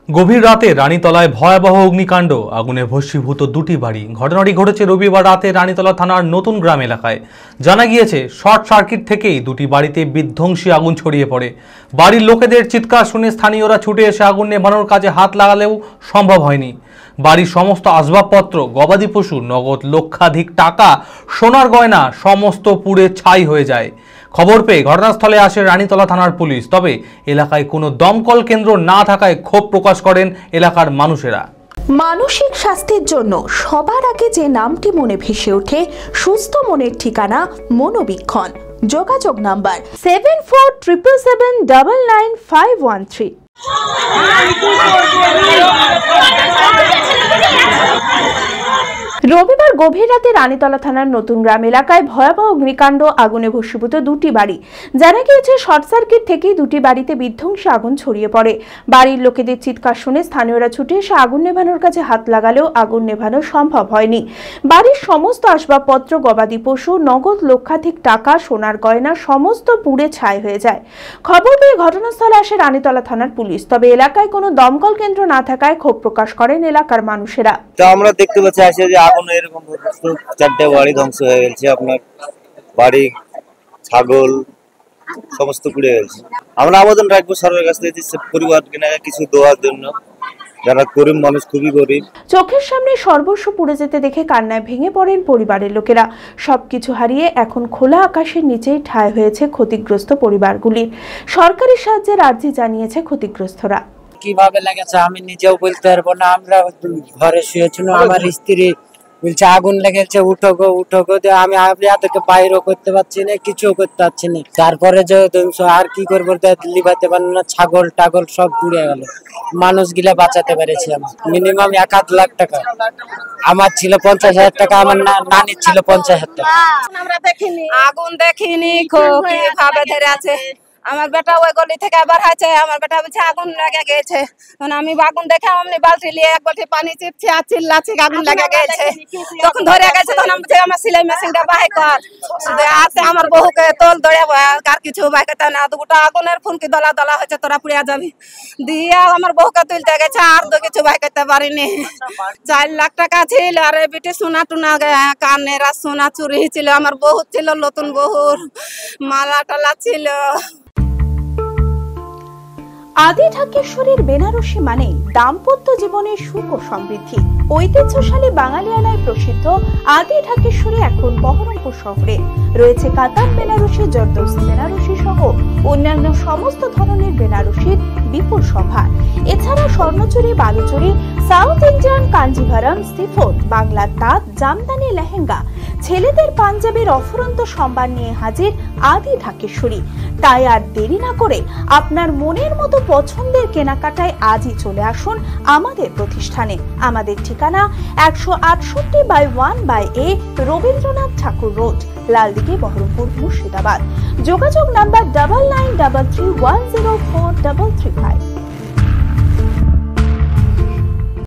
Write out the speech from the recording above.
গভীর রাতে রানীতলায় ভয়াবহ অগ্নিকাণ্ড, আগুনে ভস্মীভূত দুটি বাড়ি। ঘটনাটি ঘটেছে রবিবার রাতে রানীতলা থানার নতুন গ্রাম এলাকায়। জানা গিয়েছে, শর্ট সার্কিট থেকেই দুটি বাড়িতে বিধ্বংসী আগুন ছড়িয়ে পড়ে। বাড়ির লোকেদের চিৎকার শুনে স্থানীয়রা ছুটে এসে আগুন নেভানোর কাজে হাত লাগালেও সম্ভব হয়নি। বাড়ির সমস্ত আসবাবপত্র, গবাদি পশু, নগদ লক্ষাধিক টাকা, সোনার গয়না সমস্ত পুড়ে ছাই হয়ে যায়। খবর পেয়ে ঘটনাস্থলে আসে রানীতলা থানার পুলিশ। তবে এলাকায় কোনো দমকল কেন্দ্র না থাকায় ক্ষোভ প্রকাশ করেন এলাকার মানুষেরা। মানসিক স্বাস্থ্যের জন্য সবার আগে যে নামটি মনে ভেসে ওঠে, সুস্থ মনের ঠিকানা মনোবীক্ষণ। যোগাযোগ নাম্বার 7477799513। রবিবার গভীর রাতে রানীতলা থানার নতুন গ্রাম এলাকায় ভয়াবহ অগ্নিকাণ্ড, আগুনে ভস্মীভূত দুটি বাড়ি। জানা গিয়েছে, শর্ট সার্কিট থেকেই দুটি বাড়িতে বিধ্বংসী আগুন ছড়িয়ে পড়ে। বাড়ির লোকেদের চিৎকার শুনে স্থানীয়রা ছুটে এসে আগুন নেভানোর কাছে হাত লাগালেও আগুন নেভানো সম্ভব হয়নি। বাড়ির সমস্ত আসবাবপত্র, গবাদি পশু, নগদ লক্ষাধিক টাকা, সোনার গয়না সমস্ত পুড়ে ছাই হয়ে যায়। খবর পেয়ে ঘটনাস্থলে আসে রানীতলা থানার পুলিশ। তবে এলাকায় কোনো দমকল কেন্দ্র না থাকায় ক্ষোভ প্রকাশ করেন এলাকার মানুষেরা। আমরা দেখতে পাচ্ছি এরকম চারটে বাড়ি ধ্বংস হয়ে গেছে। আপনার বাড়ি, ছাগল সমস্ত পুড়ে গেছে। আমরা আবেদন রাখবো সরকারের কাছ থেকে পরিবারকে কিছু দেওয়ার জন্য, যারা গরিব মানুষ, খুবই গরিব। চোখের সামনে সর্বস্ব পুড়ে যেতে দেখে কান্নায় ভেঙে পড়েন পরিবারের লোকেরা। সবকিছু হারিয়ে এখন খোলা আকাশের নিচেই ঠাঁই হয়েছে ক্ষতিগ্রস্ত পরিবারগুলির। সরকারি সাহায্যের আর্জি জানিয়েছে ক্ষতিগ্রস্তরা। কিভাবে লেগেছে আমি নিজেও বলতে পারবো না। আমরা ঘরে শুয়েছিল, আমার স্ত্রী বলছে আগুন লেগেছে, উঠো গো উঠো গো। আমি আপনাদেরকে বাইরেও করতে পারছি না, কিছুও করতে পারছি না। তারপরে যে আর কি করবো, লিভাতে পারলো না, ছাগল টাগল সব পুড়ে গেল। মানুষ গিলা বাঁচাতে পেরেছি আমি। মিনিমাম 1-8 লাখ টাকা আমার ছিল, 50,000 টাকা আমার নানির ছিল, 50,000 টাকা। আমরা দেখিনি, আগুন দেখিনি, কিভাবে ধরে আছে। আমার বেটা ওই গলি থেকে আবার আছে, আমার বেটা বলছে আগুন লেগে গেছে। আমি আগুন দেখে অমনি বালতি নিয়ে এক বালতি পানি চিপছি আর চিল্লাছি আগুন লেগে গেছে। তখন ধরে গেছে, তখন আমি আমার সেলাই মেশিনটা বাই কর আছে, আমার বহুকে তোল ধরে আর কিছু বাই করতে না, দুটা আগুনের ফুনকি দলা দলা হয়েছে, তোরা পুড়িয়া যাবি দিয়ে আমার বহুকে তুলতে গেছে, আর তো কিছু বাই করতে পারিনি। 4 লাখ টাকা ছিল, আর বিটি সোনা টুনা কানের আর সোনা চুরি ছিল, আমার বহু ছিল, নতুন বহুর মালা টালা ছিল। আদি ঢাকেশ্বরীর বেনারসি মানে দাম্পত্য জীবনের সুখ ও সমৃদ্ধি। ঐতিহ্যশালী বাঙালিয়ানায় প্রসিদ্ধ আদি ঢাকেশ্বরী এখন বহরমপুর শহরে রয়েছে। কাতান বেনারসি, জর্দৌসি বেনারসি সহ অন্যান্য সমস্ত ধরনের বেনারসির বিপুল সম্ভার। এছাড়া Swarnachuri, Baluchari, south Indian Kanjivaram, chiffon, বাংলার তাঁত, জামদানি, লেহেঙ্গা, ছেলেদের পাঞ্জাবের অফুরন্ত সম্ভার নিয়ে হাজির আদি ঢাকেশ্বরী। তাই আর দেরি না করে আপনার মনের মতো পছন্দের কেনাকাটায় আজই চলে আসুন আমাদের প্রতিষ্ঠানে। আমাদের ঠিকানা 168/1/A রবীন্দ্রনাথ ঠাকুর রোড, লালদিঘি, বহরমপুর, মুর্শিদাবাদ। যোগাযোগ নাম্বার 9933104335।